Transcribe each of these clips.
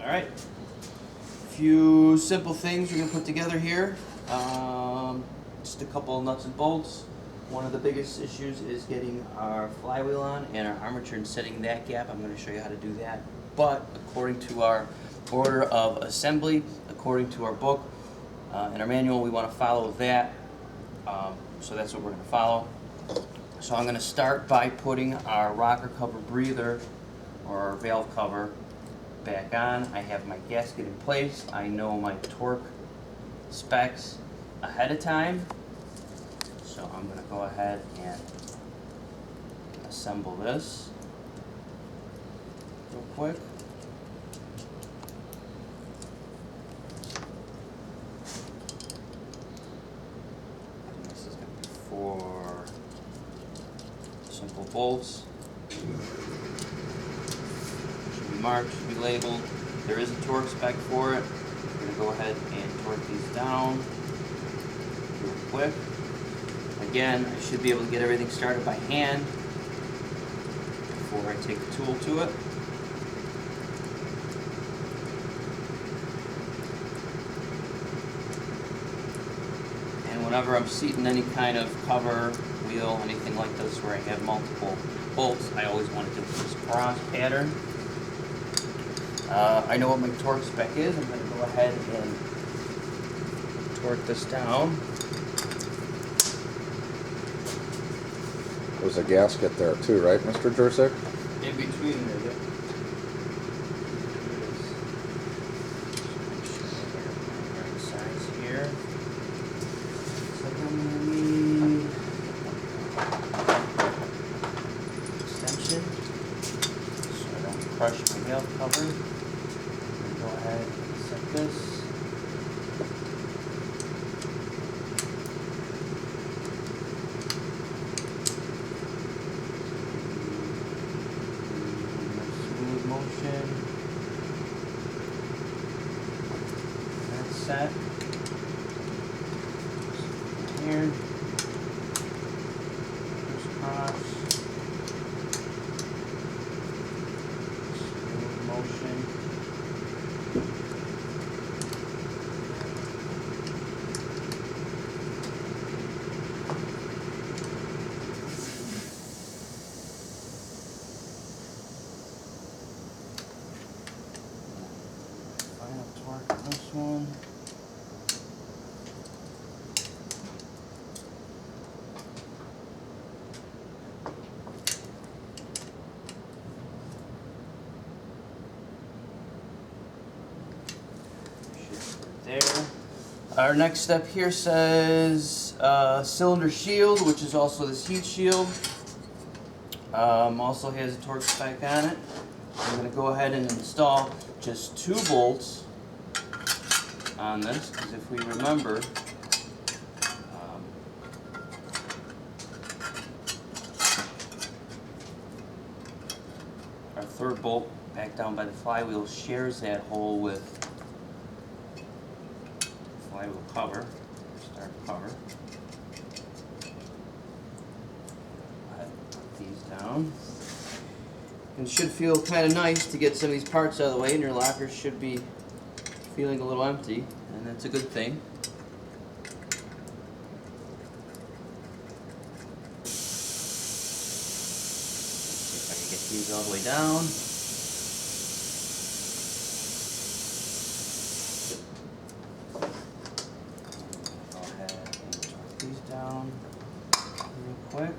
Alright, few simple things we're going to put together here. Just a couple of nuts and bolts. One of the biggest issues is getting our flywheel on and our armature and setting that gap. I'm going to show you how to do that. But according to our order of assembly, according to our book and our manual, we want to follow that. So that's what we're going to follow. So I'm going to start by putting our rocker cover breather or our valve cover back on. I have my gasket in place. I know my torque specs ahead of time. So I'm going to go ahead and assemble this real quick. And this is going to be 4 simple bolts. Should be marked, should be labeled. There is a torque spec for it. I'm going to go ahead and torque these down real quick. Again, I should be able to get everything started by hand before I take the tool to it. And whenever I'm seating any kind of cover, wheel, anything like this where I have multiple bolts, I always want to do this cross pattern. I know what my torque spec is. I'm going to go ahead and torque this down. There's a gasket there too, right, Mr. Jurczyk? In between there, yeah. Right size here. So I'm going to need extension so I don't crush my valve cover. Go ahead and set this. Motion. That's set. Here. Crisscross. Smooth motion. Final torque on this one. There. Our next step here says cylinder shield, which is also this heat shield. Also has a torque spec on it. I'm going to go ahead and install just 2 bolts on this, because if we remember, our 3rd bolt back down by the flywheel shares that hole with flywheel cover, start cover. Go ahead and put these down. And it should feel kind of nice to get some of these parts out of the way, and your locker should be feeling a little empty, and that's a good thing. See if I can get these all the way down. Go ahead and torque these down real quick.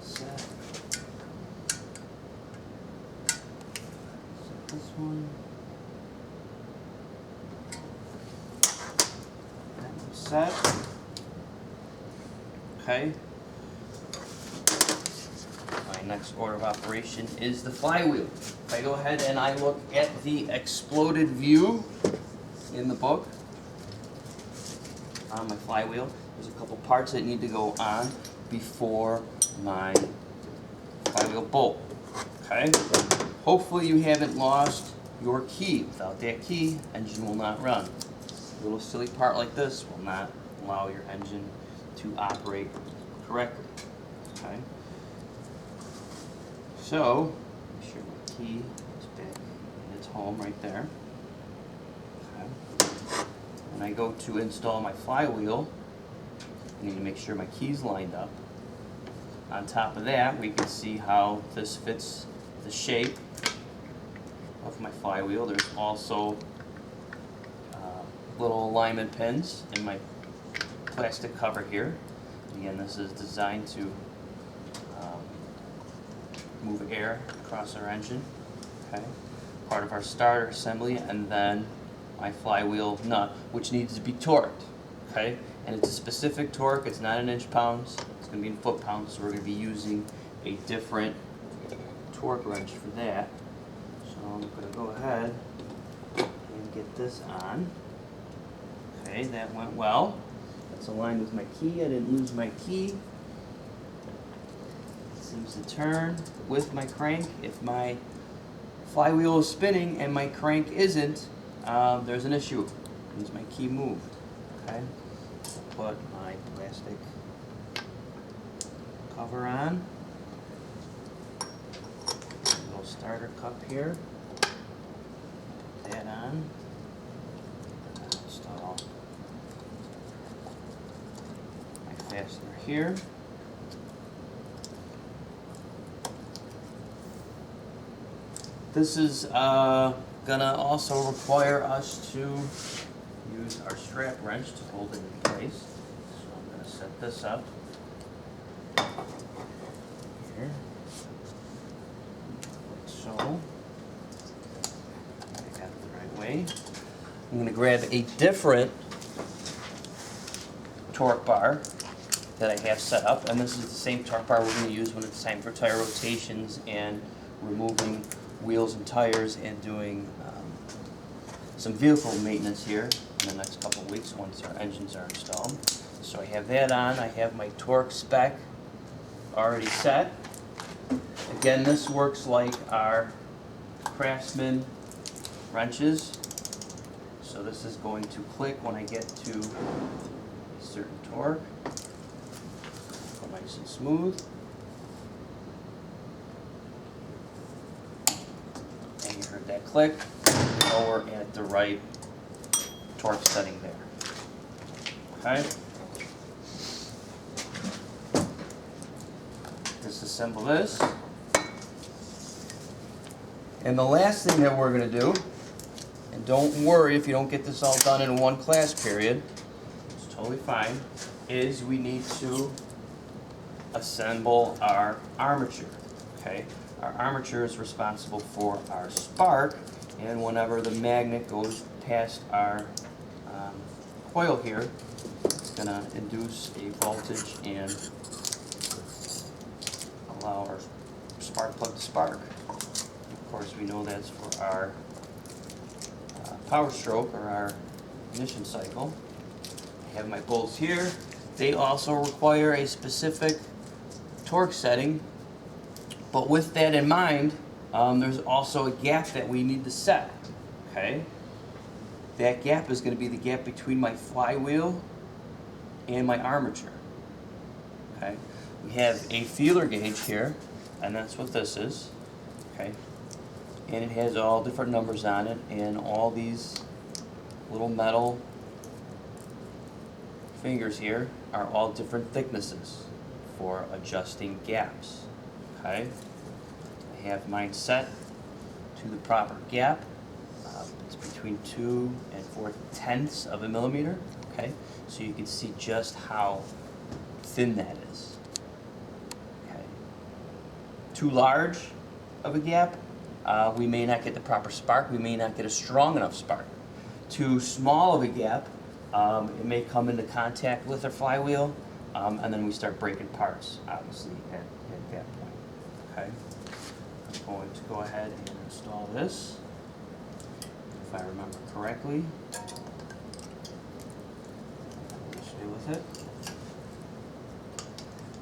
Set this one. That one's set. Okay. My next order of operation is the flywheel. If I go ahead and I look at the exploded view in the book on my flywheel, there's a couple parts that need to go on before my flywheel bolt. Okay? Hopefully you haven't lost your key. Without that key, engine will not run. A little silly part like this will not allow your engine to operate correctly. Okay. So, make sure my key is back in its home right there. Okay. When I go to install my flywheel, I need to make sure my key's lined up. On top of that, we can see how this fits the shape of my flywheel. There's also little alignment pins in my plastic cover here. Again, this is designed to move air across our engine. Okay, part of our starter assembly, and then my flywheel nut, which needs to be torqued. Okay, and it's a specific torque. It's not in inch-pounds. It's going to be in foot-pounds. So we're going to be using a different torque wrench for that. So I'm going to go ahead and get this on. Okay, that went well. That's aligned with my key. I didn't lose my key. It seems to turn with my crank. If my flywheel is spinning and my crank isn't, there's an issue. It means my key moved. Okay, I'll put my plastic cover on. A little starter cup here. Put that on. Install my fastener here. This is gonna also require us to use our strap wrench to hold it in place. So I'm gonna set this up here, like so. I got it the right way. I'm gonna grab a different torque bar that I have set up, and this is the same torque bar we're going to use when it's time for tire rotations and removing wheels and tires and doing some vehicle maintenance here in the next couple of weeks once our engines are installed. So I have that on. I have my torque spec already set. Again, this works like our Craftsman wrenches. So this is going to click when I get to a certain torque. Go nice and smooth. And you heard that click. You know we're at the right torque setting there. Okay. Disassemble this. And the last thing that we're going to do, and don't worry if you don't get this all done in one class period, it's totally fine, is we need to assemble our armature. Okay? Our armature is responsible for our spark, and whenever the magnet goes past our coil here, it's going to induce a voltage and allow our spark plug to spark. Of course, we know that's for our power stroke or our ignition cycle. I have my bolts here. They also require a specific torque setting, but with that in mind, there's also a gap that we need to set. Okay, that gap is going to be the gap between my flywheel and my armature. Okay, we have a feeler gauge here, and that's what this is. Okay, and it has all different numbers on it, and all these little metal fingers here are all different thicknesses for adjusting gaps. Okay, I have mine set to the proper gap. It's between 2 and 4/10 of a millimeter. Okay, so you can see just how thin that is. Okay, too large of a gap, we may not get the proper spark. We may not get a strong enough spark. Too small of a gap, it may come into contact with our flywheel, and then we start breaking parts, obviously, at that point. Okay, I'm going to go ahead and install this, if I remember correctly. Stay with it.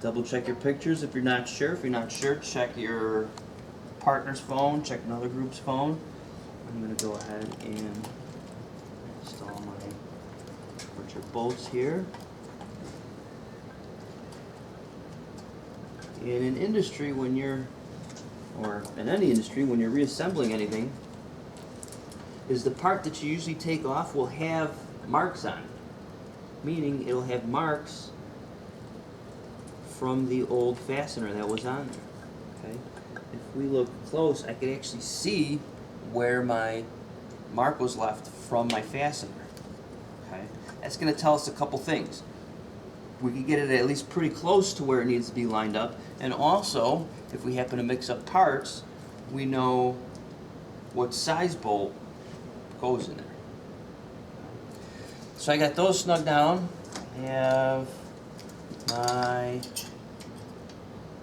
Double check your pictures if you're not sure. If you're not sure, check your partner's phone, check another group's phone. I'm going to go ahead and install my bolts here. in an industry when you're, or in any industry when you're reassembling anything, is the part that you usually take off will have marks on it. Meaning it'll have marks from the old fastener that was on there. Okay? If we look close, I can actually see where my mark was left from my fastener. Okay? That's going to tell us a couple things. We can get it at least pretty close to where it needs to be lined up, and also, if we happen to mix up parts, we know what size bolt goes in there. So I got those snug down. I have my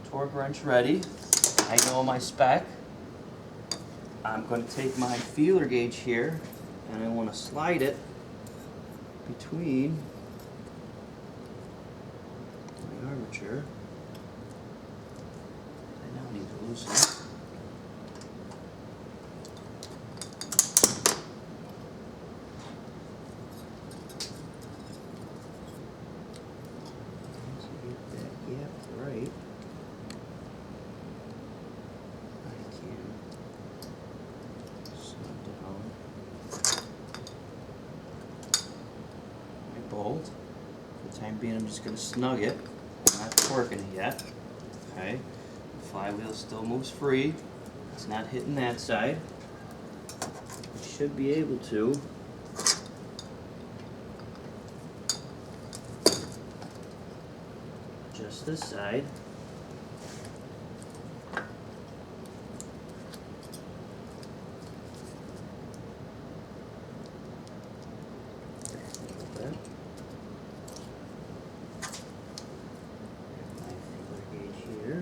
torque wrench ready. I know my spec. I'm going to take my feeler gauge here and I want to slide it between my armature. I now need to loosen it. Right, I can snug down my bolt. For the time being, I'm just going to snug it. I'm not torquing it yet. Okay, the flywheel still moves free. It's not hitting that side. I should be able to. Just this side. Back a little bit. My feeler gauge here.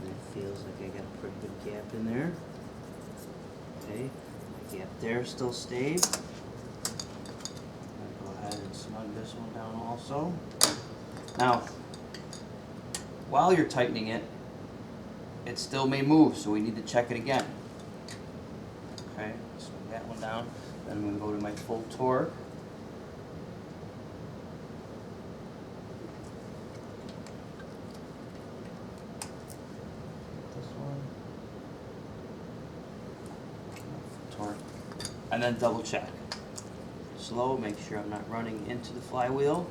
And it feels like I got a pretty good gap in there. Okay, my gap there still stayed. I'll go ahead and snug this one down also. Now, while you're tightening it, it still may move, so we need to check it again. Okay, so that one down. Then I'm going to go to my full torque. This one. Full torque. And then double check. Slow, make sure I'm not running into the flywheel.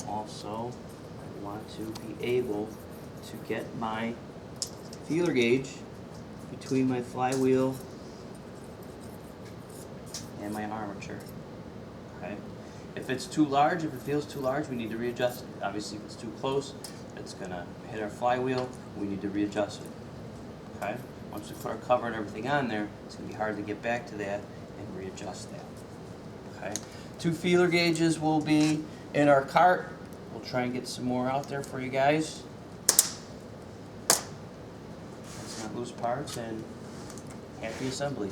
Also, I want to be able to get my feeler gauge between my flywheel and my armature. Okay. If it's too large, if it feels too large, we need to readjust it. Obviously, if it's too close, it's gonna hit our flywheel. We need to readjust it. Okay. Once we put our cover and everything on there, it's gonna be hard to get back to that and readjust that. Okay. 2 feeler gauges will be in our cart. We'll try and get some more out there for you guys. Let's not lose parts, and happy assembly.